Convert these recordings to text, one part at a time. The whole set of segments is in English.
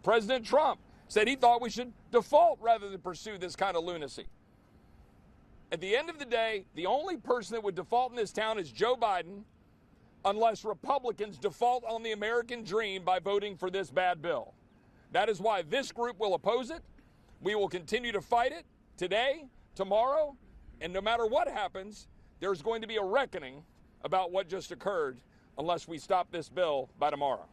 President Trump said he thought we should default rather than pursue this kind of lunacy. At the end of the day, the only person that would default in this town is Joe Biden, unless Republicans default on the American dream by voting for this bad bill. That is why this group will oppose it. We will continue to fight it today, tomorrow, and no matter what happens, there's going to be a reckoning about what just occurred unless we stop this bill by tomorrow.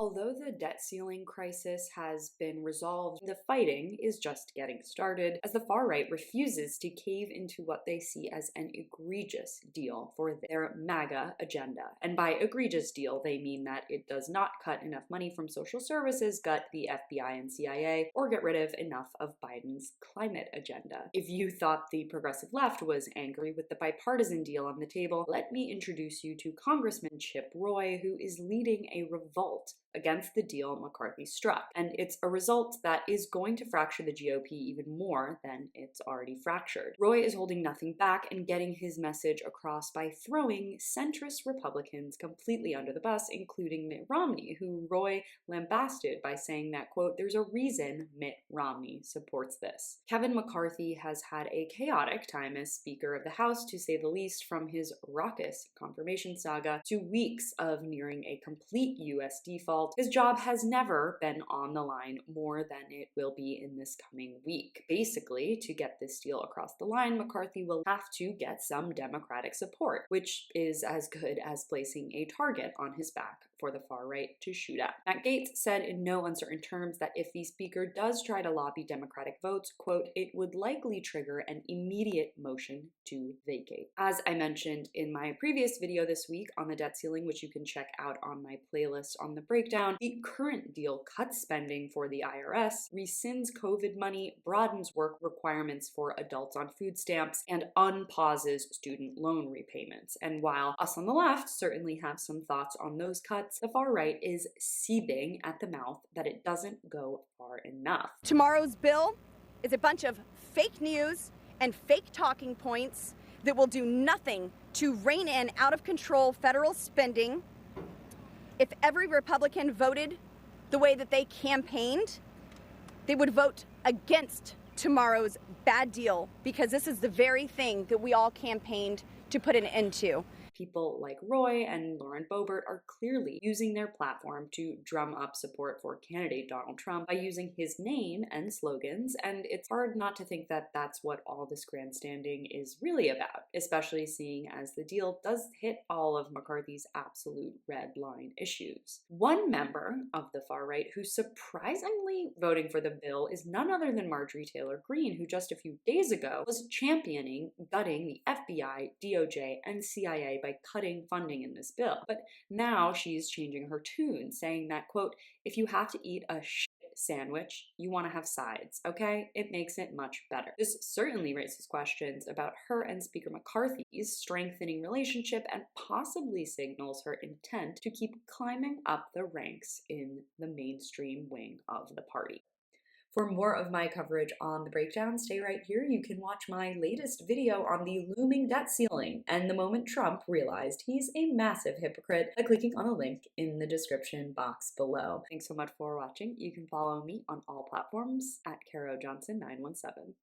Although the debt ceiling crisis has been resolved, the fighting is just getting started as the far right refuses to cave into what they see as an egregious deal for their MAGA agenda. And by egregious deal, they mean that it does not cut enough money from social services, gut the FBI and CIA, or get rid of enough of Biden's climate agenda. If you thought the progressive left was angry with the bipartisan deal on the table, let me introduce you to Congressman Chip Roy, who is leading a revolt against the deal McCarthy struck. And it's a result that is going to fracture the GOP even more than it's already fractured. Roy is holding nothing back and getting his message across by throwing centrist Republicans completely under the bus, including Mitt Romney, who Roy lambasted by saying that, quote, "There's a reason Mitt Romney supports this." Kevin McCarthy has had a chaotic time as Speaker of the House, to say the least, from his raucous confirmation saga to weeks of nearing a complete U.S. default. His job has never been on the line more than it will be in this coming week. Basically, to get this deal across the line, McCarthy will have to get some Democratic support, which is as good as placing a target on his back for the far right to shoot at. Matt Gaetz said in no uncertain terms that if the Speaker does try to lobby Democratic votes, quote, "it would likely trigger an immediate motion to vacate." As I mentioned in my previous video this week on the debt ceiling, which you can check out on my playlist on the breakdown, the current deal cuts spending for the IRS, rescinds COVID money, broadens work requirements for adults on food stamps, and unpauses student loan repayments. And while us on the left certainly have some thoughts on those cuts, the far right is seething at the mouth that it doesn't go far enough. Tomorrow's bill is a bunch of fake news and fake talking points that will do nothing to rein in out of control federal spending. If every Republican voted the way that they campaigned, they would vote against tomorrow's bad deal, because this is the very thing that we all campaigned to put an end to. People like Roy and Lauren Boebert are clearly using their platform to drum up support for candidate Donald Trump by using his name and slogans, and it's hard not to think that that's what all this grandstanding is really about, especially seeing as the deal does hit all of McCarthy's absolute red line issues. One member of the far right who's surprisingly voting for the bill is none other than Marjorie Taylor Greene, who just a few days ago was championing gutting the FBI, DOJ, and CIA by cutting funding in this bill. But now she's changing her tune, saying that, quote, "if you have to eat a shit sandwich, you want to have sides, okay? It makes it much better." This certainly raises questions about her and Speaker McCarthy's strengthening relationship and possibly signals her intent to keep climbing up the ranks in the mainstream wing of the party. For more of my coverage on the breakdown, stay right here. You can watch my latest video on the looming debt ceiling and the moment Trump realized he's a massive hypocrite by clicking on a link in the description box below. Thanks so much for watching. You can follow me on all platforms at CaroJohnson917.